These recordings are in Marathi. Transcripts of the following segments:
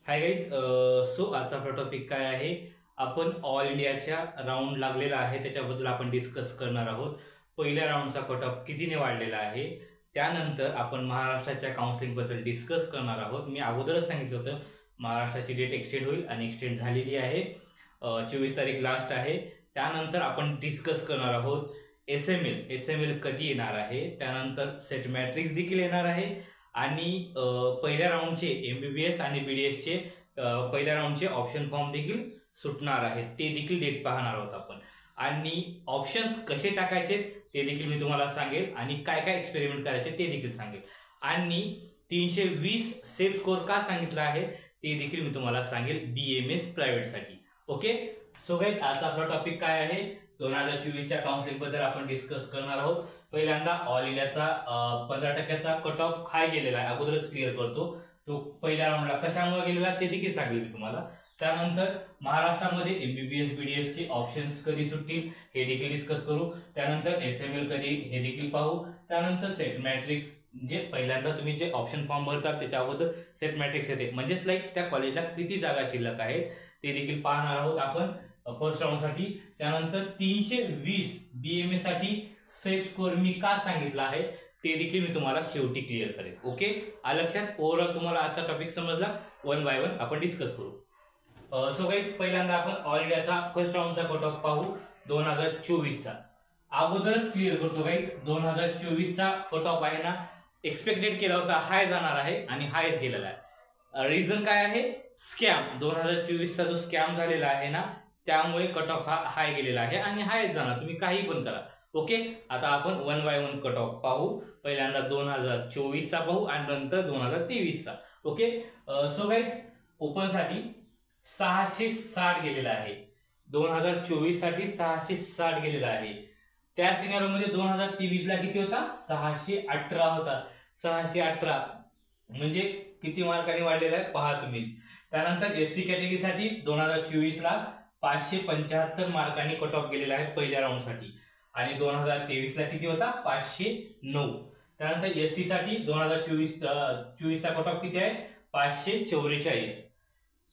Hi guys. सो आजचा आपला टॉपिक काय आहे? आपण ऑल इंडियाच्या राऊंड लागलेला आहे त्याच्याबद्दल आपण डिस्कस करणार आहोत. पहिल्या राऊंडचा कट ऑफ कितीने वाढलेला आहे, त्यानंतर आपण महाराष्ट्राच्या काउन्सिलिंगबद्दल डिस्कस करणार आहोत. मी अगोदरच सांगितलं होतं महाराष्ट्राची डेट एक्सटेंड होईल आणि एक्सटेंड झालेली आहे. 24 तारीख लास्ट आहे. त्यानंतर आपण डिस्कस करणार आहोत एस एम एल कधी येणार आहे, त्यानंतर सेट मॅट्रिक्स देखील येणार आहे आणि पहिल्या राऊंडचे MBBS आणि BDSचे पहिल्या राऊंडचे ऑप्शन फॉर्म देखील सुटणार आहेत. ते देखील डेट पाहणार आहोत आपण. आणि ऑप्शन्स कसे टाकायचे ते देखील मी तुम्हाला सांगेल आणि काय काय एक्सपेरिमेंट करायचे ते देखील सांगेल. आणि 320 सेफ स्कोर का सांगितला आहे ते देखील मी तुम्हाला सांगेल BMS प्रायव्हेटसाठी. ओके. सो गाईज, आजचा आपला टॉपिक काय आहे? 2024च्या काउन्सिलिंग बद्दल आपण डिस्कस करणार आहोत. पहिल्यांदा ऑल इंडियाचा 15% कट ऑफ हाय गेलेला आहे, अगोदरच क्लिअर करतो. तो पहिल्या राऊंडला कशामुळे गेलेला ते देखील सांगेल मी तुम्हाला. त्यानंतर महाराष्ट्रामध्ये MBBS BDS चे ऑप्शन्स कधी सुटतील हे देखील डिस्कस करू. त्यानंतर SML कधी हे देखील पाहू. त्यानंतर सेट मॅट्रिक्स, जे पहिल्यांदा तुम्ही जे ऑप्शन फॉर्म भरतात त्याच्या अगोदर सेट मॅट्रिक्स येते, म्हणजेच लाईक त्या कॉलेजला किती जागा शिल्लक आहेत ते देखील पाहणार आहोत आपण फर्स्ट राऊंडसाठी. त्यानंतर 320 BMS साठी सेफ स्कोर मी का सांगितला आहे ते देखील मी तुम्हाला शेवटी क्लिअर करेल. ओके, आ लक्षात? ओव्हरऑल तुम्हाला आजचा टॉपिक समजला. वन बाय वन आपण डिस्कस करू. सो गाईज, पहिल्यांदा आपण ऑल इंडियाचा फर्स्ट राऊंडचा कट ऑफ पाहू 2024चा. अगोदरच क्लिअर करतो गाईज, 2024चा कट ऑफ आहे ना, एक्सपेक्टेड केला होता हाय जाणार आहे आणि हायच गेलेला आहे. रिझन काय आहे? स्कॅम. 2024चा जो स्कॅम झालेला आहे ना, त्यामुळे कट ऑफ हा हाय गेलेला आहे आणि हायच जाणार, तुम्ही काही पण करा. ओके, आता आपण one by one cut off पाहू. पहिल्यांदा 2024चा पाहू आणि नंतर 2023चा. ओके. सो गाईज, ओपन साठी 660 गेलेला आहे. 2024 साठी 660 गेलेला आहे. त्या सिनेरिओमध्ये 2023ला किती होता? 618 होता. 618 म्हणजे किती मार्कांनी वाढलेला आहे पहा तुम्हीच. त्यानंतर SC कॅटेगरीसाठी 2024ला 575 मार्कांनी कट ऑफ गेलेला आहे पहिल्या राऊंडसाठी आणि 2023ला किती होता? 509. त्यानंतर ST साठी 2024चा कट ऑफ किती आहे? 544.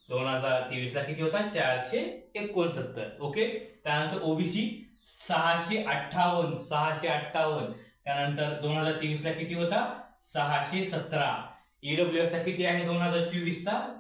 2023ला किती होता? 469. ओके. त्यानंतर OBC 658. त्यानंतर 2023ला किती होता? 617. EWS चा किती आहे 2024चा?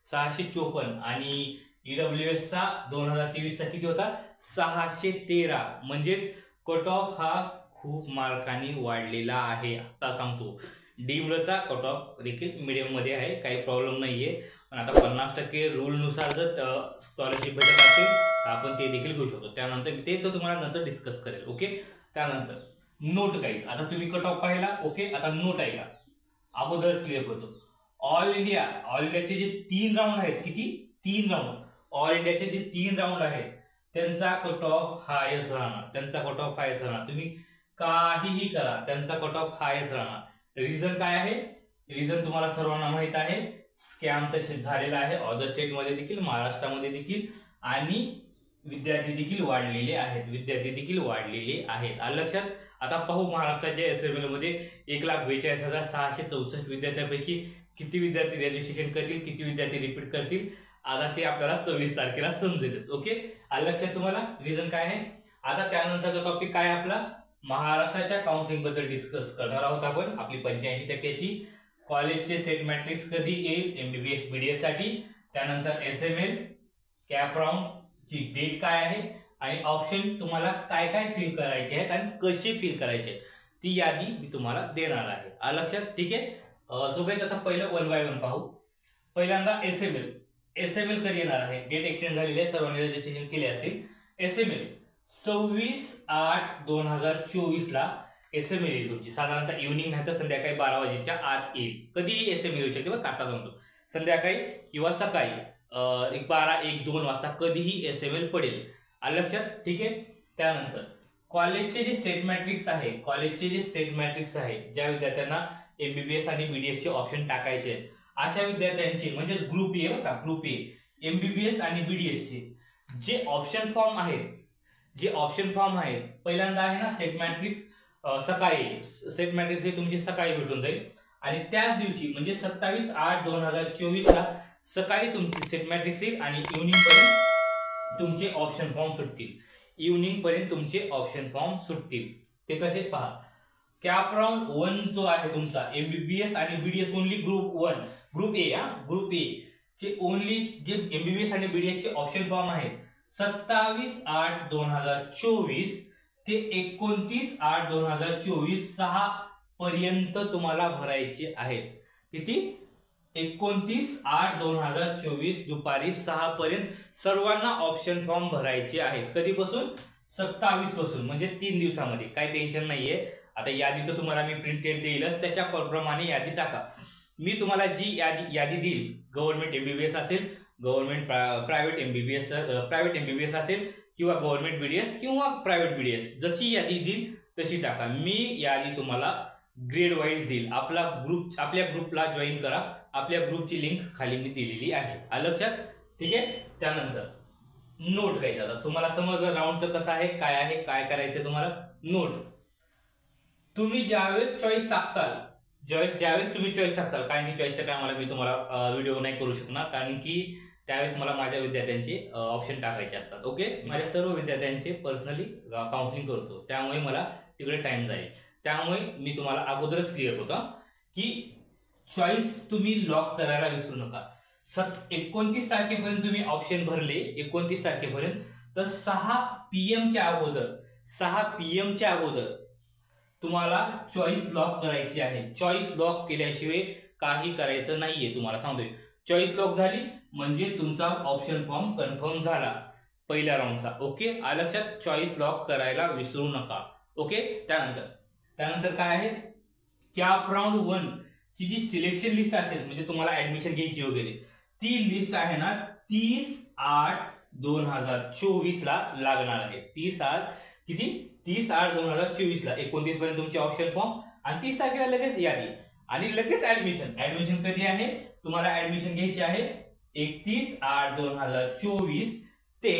654 आणि EWS चा 2023चा किती होता? 613. म्हणजेच कट ऑफ हा खूप मार्कांनी वाढलेला आहे. आता सांगतो, डीमचा कट ऑफ देखील मीडियम मध्ये आहे, काही प्रॉब्लेम नाहीये. पण आता 50% रूल नुसार जर स्कॉलरशिप भेटत असेल तर आपण ते देखील घेऊ शकतो. त्यानंतर ते तो तुम्हाला नंतर डिस्कस करेल. ओके. त्यानंतर नोट गाईज, आता तुम्ही कट ऑफ पाहिला. ओके, आता नोट आहे का अगोदरच क्लिअर करतो. ऑल इंडियाचे जे 3 राऊंड आहेत, किती? 3 राऊंड. ऑल इंडियाचे जे 3 राऊंड आहेत त्यांचा कट ऑफ हायच राहणार. तुम्ही काहीही करा, त्यांचा कट ऑफ हायच राहणार. रिझन काय आहे? रिझन तुम्हाला सर्वांना माहित आहे. स्कॅम तसे झालेला आहे अदर स्टेट मध्ये देखील, महाराष्ट्रामध्ये देखील, आणि विद्यार्थी देखील वाढलेले आहेत. लक्षात? आता पाहू महाराष्ट्राच्या SML मध्ये 1,42,664 विद्यार्थ्यांपैकी किती विद्यार्थी रजिस्ट्रेशन करतील, किती विद्यार्थी रिपीट करतील, आता ते आपल्याला 26 तारखेला समजेलच. ओके. लक्षात तुम्हाला रिझन काय आहे? आता त्यानंतरचा टॉपिक काय आपला? महाराष्ट्राच्या काउन्सिलिंग बद्दल डिस्कस करणार आहोत आपण. आपली 85% कॉलेजचे सेट मॅट्रिक्स कधी येईल MBBS BDS साठी. त्यानंतर SML कॅप राऊंड ची डेट काय आहे आणि ऑप्शन तुम्हाला काय काय फिल करायचे आहेत आणि कसे फिल करायचे आहेत ती यादी मी तुम्हाला देणार आहे. लक्षात? ठीक आहे. सो गाईज, आता पहिलं वन बाय वन पाहू. पहिल्यांदा SML कधी येणार आहे? डेट एक्सटेंड झालेली आहे, सर्वांनी रजिस्ट्रेशन केले असतील. SML 26/8/2024ला SML येईल तुमची. साधारणतः इव्हनिंग नाही तर संध्याकाळी 12 वाजेच्या आत येईल. कधीही SML येऊ शकते बरं, आता सांगतो. संध्याकाळी किंवा सकाळी 12-1-2 वाजता कधीही SML पडेल. लक्षात? ठीक आहे. त्यानंतर कॉलेजचे जे सेट मॅट्रिक्स आहे, ज्या विद्यार्थ्यांना MBBS आणि BDS चे ऑप्शन टाकायचे आहेत अशा विद्यार्थ्यांचे, म्हणजे ग्रुप ए बघा, ग्रुप ए MBBS आणि BDS चे जे ऑप्शन फॉर्म आहेत, पहिल्यांदा आहे ना सेट मॅट्रिक्स सकाळी, सेट मॅट्रिक्स हे तुमची सकाळी भेटून जाईल. आणि त्याच दिवशी म्हणजे 27/8/2024 ला सकाळी तुमची सेट मॅट्रिक्स येईल आणि इव्हनिंग पर्यंत तुमचे ऑप्शन फॉर्म सुटतील. इव्हनिंग पर्यंत तुमचे ऑप्शन फॉर्म सुटतील. ते कसे पहा. कॅप राऊंड 1 जो आहे तुमचा एमबीबीएस आणि BDS only group 1 group A group A चे ओनली जे एमबीबीएस आणि बीडीएस चे ऑप्शन फॉर्म आहेत 27/8/2024 ते 29/8/2024 6 पर्यंत तुम्हाला भरायचे आहेत. किती? 29/8/2024 दुपारी 6 पर्यंत सर्वांना ऑप्शन फॉर्म भरायचे आहेत. कधीपासून? 27 पासून, म्हणजे 3 दिवसामध्ये. काही टेन्शन नाहीये. आता यादी तर तुम्हाला मी प्रिंटेड देईलच, त्याच्या प्रमाणे यादी टाका. मी तुम्हाला जी यादी देईल, गव्हर्नमेंट एमबीबीएस असेल, गव्हर्नमेंट प्रायव्हेट एमबीबीएस असेल किंवा गव्हर्नमेंट बीडीएस किंवा प्रायव्हेट बीडीएस, जशी यादी देईल तशी टाका. मी यादी तुम्हाला ग्रेड वाईज देईल. आपल्या ग्रुपला जॉईन करा. आपल्या ग्रुपची लिंक खाली मी दिलेली आहे. आलं लक्षात? ठीक आहे. त्यानंतर नोट काय जातात. तुम्हाला समजलं राऊंडचं कसं आहे, काय करायचं तुम्हाला. नोट तुम्ही ज्यावेळेस चॉईस टाकताल, ज्यावेळेस तुम्ही चॉईस टाकताल, कारण की चॉईसच्या टायमाला मी तुम्हाला व्हिडिओ नाही करू शकणार, कारण की त्यावेळेस मला माझ्या विद्यार्थ्यांचे ऑप्शन टाकायचे असतात. ओके. माझ्या सर्व विद्यार्थ्यांचे पर्सनली काउन्सिलिंग करतो, त्यामुळे मला तिकडे टाइम जाईल. त्यामुळे मी तुम्हाला अगोदरच क्लिअर होता की चॉईस तुम्ही लॉक करायला विसरू नका. 29 तारखेपर्यंत तुम्ही ऑप्शन भरले, 29 तारखेपर्यंत, तर 6 PM च्या अगोदर तुम्हाला चॉईस लॉक करायची आहे. चॉईस लॉक केल्याशिवाय काही करायचं नाहीये. तुम्हाला सांगतोय, चॉईस लॉक झाली म्हणजे तुमचा ऑप्शन फॉर्म कन्फर्म झाला पहिल्या राऊंडचा. ओके. आलं लक्षात? चॉईस लॉक करायला विसरू नका. ओके. त्यानंतर काय आहे, कॅप राऊंड 1 ची जी सिलेक्शन लिस्ट असेल, म्हणजे तुम्हाला ऍडमिशन घ्यायची वगैरे, ती लिस्ट आहे ना 30/8/2024 ला लागणार आहे. 30/8/2024 ला 29 पर्यंत तुमचे ऑप्शन फॉर्म आणि 30 तारखेला लगेच यादी आणि लगेच ऍडमिशन कधी आहे, तुम्हाला ऍडमिशन घ्यायची आहे 31/8/2024 ते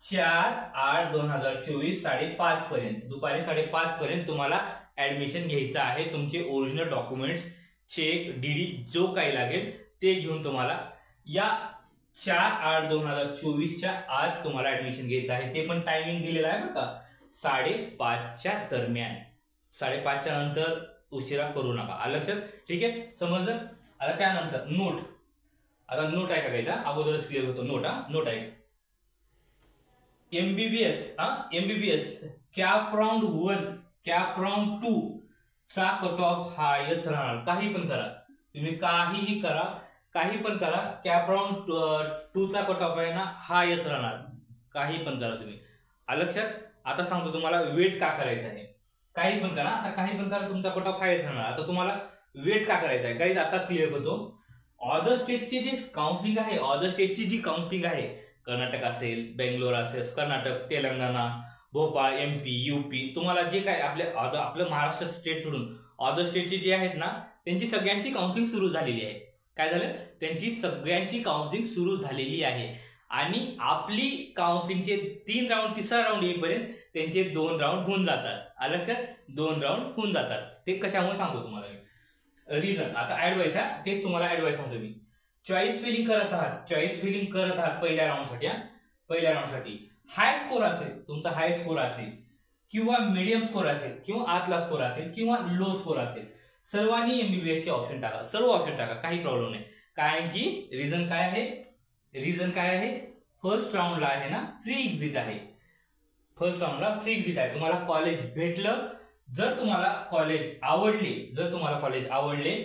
4/8/2024 5:30 पर्यंत, दुपारी 5:30 पर्यंत तुम्हाला ऍडमिशन घ्यायचं आहे. तुमचे ओरिजिनल डॉक्युमेंट्स, चेक, डीडी जो काही लागेल ते घेऊन तुम्हाला या 4/8/2024 च्या आत तुम्हाला ऍडमिशन घ्यायचं आहे. ते पण टायमिंग दिलेला आहे बरं का, 5:30च्या दरम्यान. 5:30च्या नंतर उशिरा करू नका. आलं लक्षात? ठीक आहे. समजलं? आता त्यानंतर नोट. आता नोट आहे का कायचा, अगोदरच क्लिअर होतो. नोट आहे. MBBS cap round 1, cap round 2 चा कट ऑफ हायच राहणार. काही पण करा तुम्ही, काही पण करा, कॅप राऊंड 2 चा कट ऑफ आहे ना हायच राहणार. काही पण करा तुम्ही. आलं लक्षात? आता सांगतो तुम्हाला वेट का करायचं आहे. काही पण करा, आता काही पण करा, तुमचा कट ऑफ हायच राहणार. आता तुम्हाला वेट का करायचं आहे गाईज, आताच क्लिअर करतो. अदर स्टेटची जी काउन्सिलिंग आहे, कर्नाटक असेल, बेंगलोर असेल, कर्नाटक, तेलंगणा, भोपाळ, MP, UP, तुम्हाला जे काय आपलं महाराष्ट्र स्टेट सोडून अदर स्टेटचे जे आहेत ना, त्यांची सगळ्यांची काउन्सिलिंग सुरू झालेली आहे. काय झालं? त्यांची सगळ्यांची काउन्सिलिंग सुरू झालेली आहे आणि आपली काउन्सिलिंगचे 3 राऊंड, तिसरा राऊंड येईपर्यंत त्यांचे 2 राऊंड होऊन जातात. आलं लक्षात? 2 राऊंड होऊन जातात. ते कशामुळे सांगतो तुम्हाला मी. रिझन आता ऍडवाइस आहे, तेच तुम्हाला ऍडवाइस सांगतो मी. चॉईस फिलिंग करत आहात पहिल्या राऊंडसाठी. हाय स्कोर असेल, तुमचा हाय स्कोर असेल किंवा मीडियम स्कोर असेल किंवा आतला स्कोर असेल किंवा लो स्कोर असेल, सर्वांनी एमबीबीएस चे ऑप्शन टाका. सर्व ऑप्शन टाका, काही प्रॉब्लेम नाही. कारण की रिझन काय आहे, फर्स्ट राऊंडला आहे ना फ्री एक्झिट आहे. तुम्हाला कॉलेज भेटलं, जर तुम्हाला कॉलेज आवडले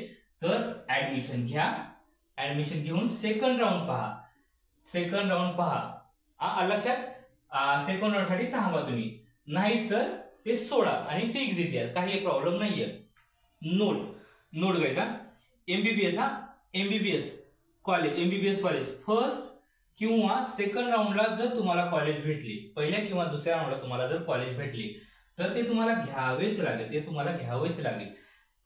तर ऍडमिशन घ्या. ऍडमिशन घेऊन सेकंड राऊंड पहा. लक्षात? सेकंड राऊंड साठी थांबा तुम्ही, नाही तर ते सोडा आणि फ्री एक्झिट द्या. काही प्रॉब्लेम नाहीये. नोट घ्यायचा. एमबीबीएस कॉलेज फर्स्ट किंवा सेकंड राऊंडला जर तुम्हाला कॉलेज भेटली, पहिल्या किंवा दुसऱ्या राऊंडला तुम्हाला जर कॉलेज भेटली, तर ते तुम्हाला घ्यावेच लागेल.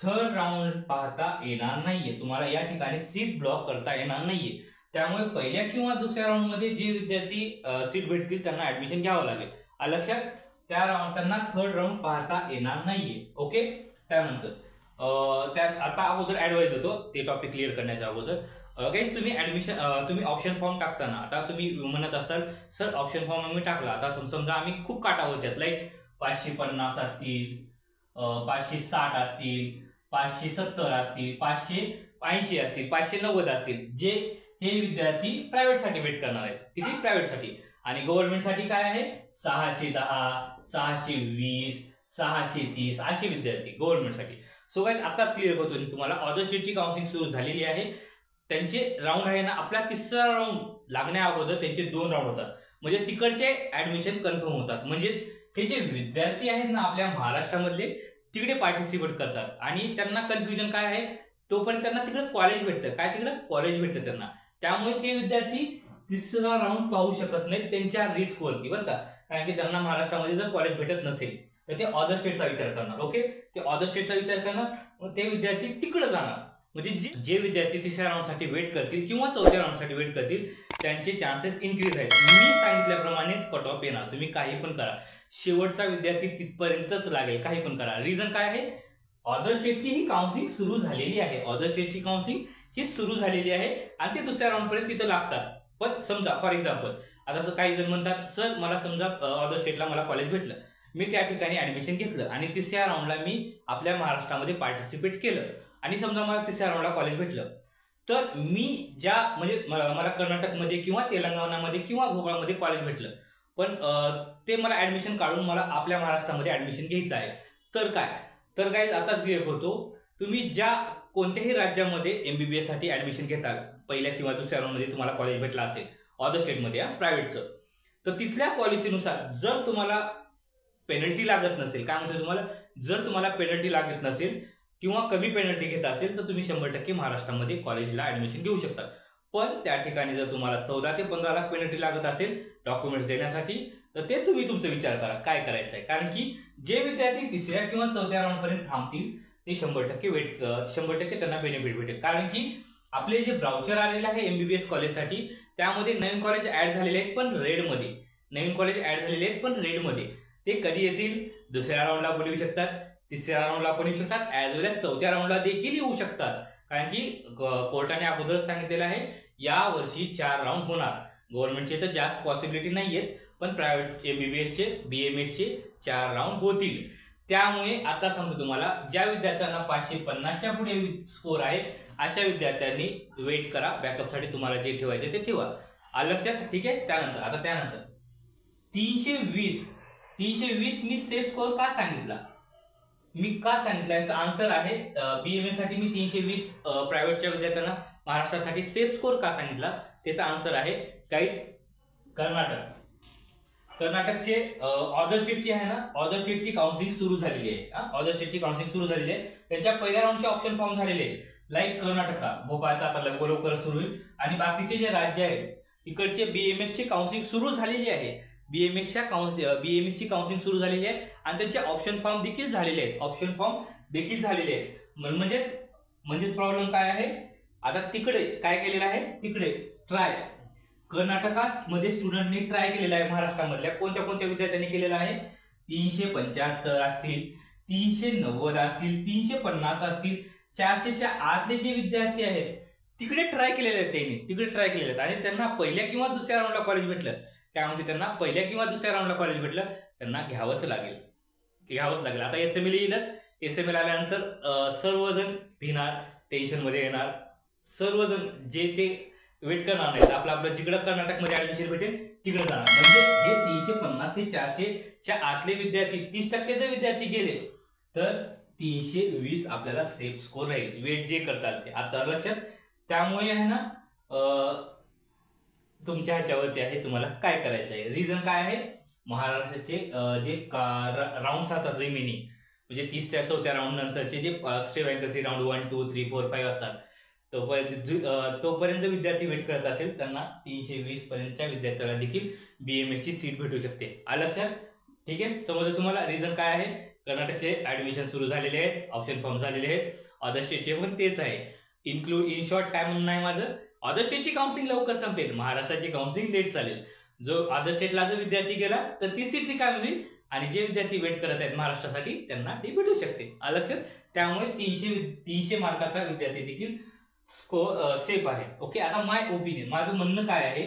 थर्ड राऊंड पाहता येणार नाहीये तुम्हाला. या ठिकाणी सीट ब्लॉक करता येणार नाहीये. त्यामुळे पहिल्या किंवा दुसऱ्या राऊंड मध्ये जे विद्यार्थी सीट भेटतील त्यांना ऍडमिशन घ्यावं लागेल. लक्षात? त्यांना थर्ड राऊंड पाहता येणार नाहीये. ओके. त्यानंतर त्या आता अगोदर ॲडवाईज होतो ते टॉपिक क्लिअर करण्याच्या अगोदर. गाईज तुम्ही ऑप्शन फॉर्म टाकताना आता तुम्ही म्हणत असताल सर ऑप्शन फॉर्म आम्ही टाकला, आता समजा आम्ही खूप काटा होत्यात, लाईक 550 असतील, 560 असतील, 570 असतील, 580 असतील, 590 असतील, जे हे विद्यार्थी प्रायव्हेटसाठी वेट करणार आहेत. किती? प्रायव्हेटसाठी. आणि गव्हर्नमेंटसाठी काय आहे? 610, 620, 630 असे विद्यार्थी गव्हर्नमेंटसाठी. सो गाईज आताच क्लिअर करतो मी तुम्हाला, अदर स्टेटची काउन्सिलिंग सुरू झालेली आहे. त्यांचे राऊंड आहे ना, आपला तिसरा राऊंड लागण्या अगोदर त्यांचे 2 राऊंड होतात, म्हणजे तिकडचे ऍडमिशन कन्फर्म होतात. म्हणजे हे जे विद्यार्थी आहेत ना आपल्या महाराष्ट्रामधले तिकडे पार्टिसिपेट करतात आणि त्यांना कन्फ्युजन काय आहे, तोपर्यंत त्यांना तिकडे कॉलेज भेटतं. काय? तिकडे कॉलेज भेटतं त्यांना. त्यामुळे ते विद्यार्थी तिसरा राऊंड पाहू शकत नाहीत त्यांच्या रिस्कवरती, बरं का. कारण की त्यांना महाराष्ट्रामध्ये जर कॉलेज भेटत नसेल तर ते अदर स्टेटचा विचार करणार. ओके, ते अदर स्टेटचा विचार करणार, ते विद्यार्थी तिकडे जाणार. म्हणजे जे विद्यार्थी तिसऱ्या राऊंडसाठी वेट करतील किंवा चौथ्या राऊंडसाठी वेट करतील त्यांचे चान्सेस इन्क्रीज आहेत. मी सांगितल्याप्रमाणेच कट ऑफ येणार. तुम्ही काही पण करा, शेवटचा विद्यार्थी तिथपर्यंतच लागेल, काही पण करा. रिझन काय आहे? अदर स्टेटची ही काउन्सिलिंग सुरू झालेली आहे. अदर स्टेटची काउन्सिलिंग ही सुरू झालेली आहे आणि ते दुसऱ्या राऊंडपर्यंत तिथं लागतात. पण समजा फॉर एक्झाम्पल आता काही जण म्हणतात सर मला समजा अदर स्टेटला मला कॉलेज भेटलं, मी त्या ठिकाणी ऍडमिशन घेतलं आणि तिसऱ्या राऊंडला मी आपल्या महाराष्ट्रामध्ये पार्टिसिपेट केलं आणि समजा मला तिसऱ्या राऊंडला कॉलेज भेटलं, तर मी ज्या म्हणजे मला कर्नाटकमध्ये किंवा तेलंगणामध्ये किंवा भोपाळमध्ये कॉलेज भेटलं, पण ते मला ऍडमिशन काढून मला आपल्या महाराष्ट्रामध्ये ऍडमिशन घ्यायचं आहे. तर काय आताच क्लिअर करतो, तुम्ही ज्या कोणत्याही राज्यामध्ये MBBS साठी ऍडमिशन घेताल, पहिल्या किंवा दुसऱ्या राऊंडमध्ये तुम्हाला कॉलेज भेटला असेल अदर स्टेटमध्ये प्रायव्हेटचं, तर तिथल्या पॉलिसीनुसार जर तुम्हाला पेनल्टी लागत नसेल, काय म्हणतो तुम्हाला, जर तुम्हाला पेनल्टी लागत नसेल किंवा कमी पेनल्टी घेत असेल तर तुम्ही 100% महाराष्ट्रामध्ये कॉलेजला ऍडमिशन घेऊ शकता. पण त्या ठिकाणी जर तुम्हाला 14 ते 15 लाख पेनल्टी लागत असेल डॉक्युमेंट्स देण्यासाठी, तर ते तुम्ही तुमचा विचार करा काय करायचं आहे. कारण की जे विद्यार्थी तिसऱ्या किंवा चौथ्या राऊंडपर्यंत थांबतील ते 100% त्यांना बेनिफिट भेटेल. कारण की आपले जे ब्राउचर आलेले आहे MBBS कॉलेजसाठी, त्यामध्ये नवीन कॉलेज ऍड झालेले आहेत पण रेडमध्ये. ते कधी येतील? दुसऱ्या राऊंडला पण येऊ शकतात, तिसऱ्या राऊंडला पण येऊ शकतात, ऍज वेल एज चौथ्या राऊंडला देखील येऊ शकतात. कारण की कोर्टाने अगोदर सांगितलेलं आहे या वर्षी 4 राऊंड होणार. गव्हर्नमेंटचे तर जास्त पॉसिबिलिटी नाही आहेत, पण प्रायव्हेट MBBSचे BMSचे 4 राऊंड होतील. त्यामुळे आता सांगतो तुम्हाला, ज्या विद्यार्थ्यांना 550च्या पुढे स्कोर आहे अशा विद्यार्थ्यांनी वेट करा. बॅकअपसाठी तुम्हाला जे ठेवायचे ते ठेवा. लक्षात? ठीक आहे. त्यानंतर 320 मी सेफ स्कोर का सांगितला याचा आन्सर आहे BMS साठी मी 320 प्रायव्हेटच्या विद्यार्थ्यांना महाराष्ट्रासाठी सेफ स्कोर का सांगितला त्याचा आन्सर आहे गाईज, कर्नाटकचे अदर स्टेटची आहे ना, अदर स्टेटची काउन्सिलिंग सुरू झालेली आहे. त्यांच्या पहिल्या राऊंडचे ऑप्शन फॉर्म झालेले आहेत. लाईक कर्नाटका, भोपाळचा आता लवकर सुरू होईल आणि बाकीचे जे राज्य आहेत तिकडचे BMS ची काउन्सिलिंग सुरू झालेली आहे. BMS ची काउन्सिलिंग सुरू झालेली आहे आणि त्यांचे ऑप्शन फॉर्म देखील झालेले आहेत. म्हणजेच प्रॉब्लेम काय आहे, आता तिकडे काय केलेलं आहे, तिकडे ट्राय कर्नाटकामध्ये स्टुडंटनी ट्राय केलेला आहे. महाराष्ट्रामधल्या कोणत्या विद्यार्थ्यांनी केलेला आहे, 375 असतील, 390 असतील, 350 असतील, 400च्या आतले जे विद्यार्थी आहेत तिकडे ट्राय केलेले आहेत आणि त्यांना पहिल्या किंवा दुसऱ्या राऊंडला कॉलेज भेटलं. त्यांना घ्यावंच लागेल. आता SML येईलच. SML आल्यानंतर सर्वजण भिणार, टेन्शनमध्ये येणार. सर्वजण जे ते वेट करणार नाहीत, आपलं जिकडं कर्नाटकमध्ये ऍडमिशन भेटेल तिकडे जाणार. म्हणजे हे 350 ते 400च्या आतले विद्यार्थी 30% जर विद्यार्थी गेले तर 320 आपल्याला सेफ स्कोर राहील, वेट जे करतात ते. आता लक्षात? त्यामुळे आहे ना तुमच्या ह्याच्यावरती आहे तुम्हाला काय करायचं आहे. रिझन काय आहे, महाराष्ट्राचे जे राऊंड असतात रिमेनिंग, म्हणजे 30च्या चौथ्या राऊंड नंतरचे जे स्टे वॅकन्सी राऊंड 1, 2, 3, 4, 5 असतात, तोपर्यंत विद्यार्थी वेट करत असेल त्यांना 320 पर्यंतच्या विद्यार्थ्याला देखील BMS ची सीट भेटू शकते. लक्षात? ठीक आहे. समजा तुम्हाला रिझन काय आहे, कर्नाटकचे ऍडमिशन सुरू झालेले आहेत, ऑप्शन फॉर्म झालेले आहेत, अदर स्टेटचे पण तेच आहे. इन शॉर्ट काय म्हणणं आहे माझं, अदर स्टेटची काउन्सिलिंग लवकर संपेल, महाराष्ट्राची काउन्सिलिंग लेट चालेल. जो अदर स्टेटला जर विद्यार्थी गेला तर ती सीट रिकामी होईल आणि जे विद्यार्थी वेट करत आहेत महाराष्ट्रासाठी त्यांना ती भेटू शकते. लक्षात? त्यामुळे 300 मार्काचा विद्यार्थी देखील सेफ आहे. ओके, आता माय ओपिनियन, माझं म्हणणं काय आहे,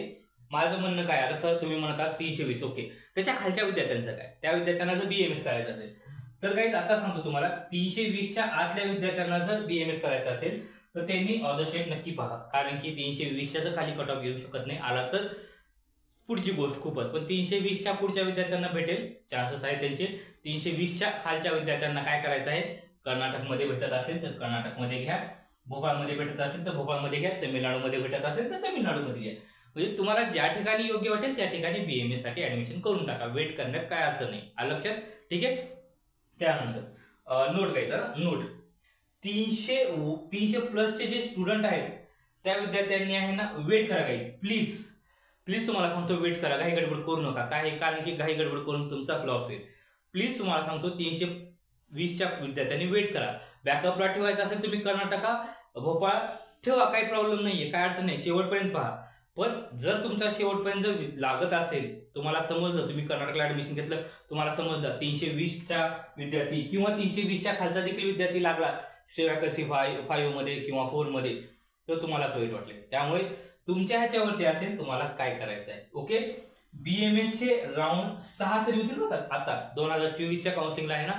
आता सर तुम्ही म्हणतात 320, ओके, त्याच्या खालच्या विद्यार्थ्यांचं काय, त्या विद्यार्थ्यांना जर BMS करायचं असेल तर काही आता सांगतो तुम्हाला, 320च्या आतल्या विद्यार्थ्यांना जर BMS करायचं असेल तर त्यांनी अदर स्टेट नक्की पहा, कारण की 320च्या तर खाली कट ऑफ घेऊ शकत नाही, आला तर पुढची गोष्ट खूपच, पण 320च्या पुढच्या विद्यार्थ्यांना भेटेल, चान्सेस आहे त्यांचे. 320च्या खालच्या विद्यार्थ्यांना काय करायचं आहे, कर्नाटकमध्ये भेटत असेल तर कर्नाटकमध्ये घ्या, भोपाळमध्ये भेटत असेल तर भोपाळमध्ये घ्या, तमिळनाडूमध्ये भेटत असेल तर तमिळनाडूमध्ये घ्या. म्हणजे तुम्हाला ज्या ठिकाणी योग्य वाटेल त्या ठिकाणी BMS साठी ऍडमिशन करून टाका, वेट करण्यात काय अर्थ नाही. आलं लक्षात? ठीक आहे. त्यानंतर नोट घ्यायचा, नोट 300 प्लसचे जे स्टुडंट आहेत त्या विद्यार्थ्यांनी आहे ना वेट करा गाईज, प्लीज तुम्हाला सांगतो वेट करा, घाई गडबड करू नका. काय, कारण की घाई गडबड करून तुमचाच लॉस होईल. प्लीज तुम्हाला सांगतो 320च्या विद्यार्थ्यांनी वेट करा. बॅकअपला ठेवायचं असेल तुम्ही कर्नाटका, भोपाळ ठेवा, काही प्रॉब्लेम नाहीये, काय अडचण नाही, शेवटपर्यंत पहा. पण जर तुमचा शेवटपर्यंत जर लागत असेल, तुम्हाला समजलं, तुम्ही कर्नाटकला ऍडमिशन घेतलं, तुम्हाला समजलं 320चा विद्यार्थी किंवा 320च्या खालचा देखील विद्यार्थी लागला वॅकन्सी 5 मध्ये किंवा 4 मध्ये, तर तुम्हालाच वाईट वाटले. त्यामुळे तुमच्या ह्याच्यावरती असेल तुम्हाला काय करायचं आहे. ओके, BMS चे राऊंड 6 तरी होतील बघा, आता 2024च्या काउन्सिलिंगला आहे ना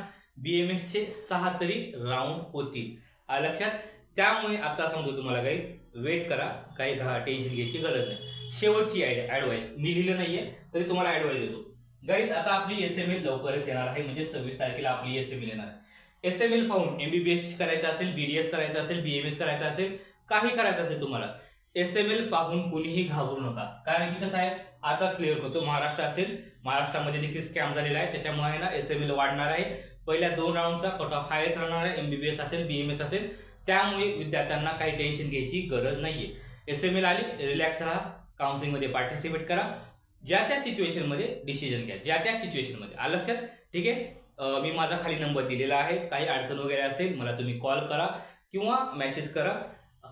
BMS चे 6 तरी राऊंड होतील, लक्षात. त्यामुळे आता सांगतो तुम्हाला गाईज, वेट करा, काही टेन्शन घ्यायची गरज नाही. शेवटची ऍडवाइस, मी लिहिलं नाहीये तरी तुम्हाला ऍडवाइस देतो गाईज. आता आपली SML लवकरच येणार आहे, म्हणजे 26 तारखेला आपली SML येणार आहे. SML पाहून MBBS करायचं असेल, BDS करायचं असेल, BMS करायचं असेल, काही करायचं असेल तुम्हाला, SML पाहून कुणीही घाबरू नका. कारण की कसं आहे, आताच क्लिअर करतो, महाराष्ट्र असेल, महाराष्ट्रामध्ये देखील स्कॅम झालेला आहे, त्याच्यामुळे ना SML वाढणार आहे. पहिल्या 2 राऊंडचा कट ऑफ हायच राहणार आहे, MBBS असेल, BMS असेल. त्यामुळे विद्यार्थ्यांना काही टेन्शन घ्यायची गरज नाहीये. SML आली, रिलॅक्स राहा, काउन्सिलिंगमध्ये पार्टिसिपेट करा, ज्या त्या सिच्युएशनमध्ये डिसिजन घ्या, ज्या त्या सिच्युएशनमध्ये. आलं लक्षात? ठीक आहे. मी माझा खाली नंबर दिलेला आहे, काही अडचण वगैरे असेल मला तुम्ही कॉल करा किंवा मेसेज करा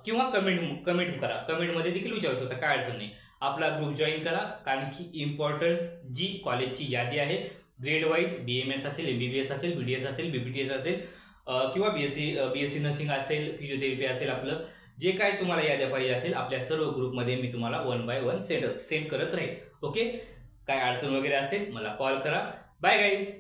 किंवा कमेंट करा, कमेंटमध्ये देखील विचारू शकता, काय अडचण नाही. आपला ग्रुप जॉईन करा, कारण की इम्पॉर्टंट जी कॉलेजची यादी आहे ग्रेड वाईज, BMS असेल, MBBS असेल, BDS असेल, BPTS असेल किंवा BSc नर्सिंग असेल, फिजिओथेरपी असेल, आपलं जे काय तुम्हाला याद्या पाहिजे असेल आपल्या सर्व ग्रुपमध्ये मी तुम्हाला 1 by 1 सेंड करत राहील. ओके, काय अडचण वगैरे असेल मला कॉल करा. Bye guys.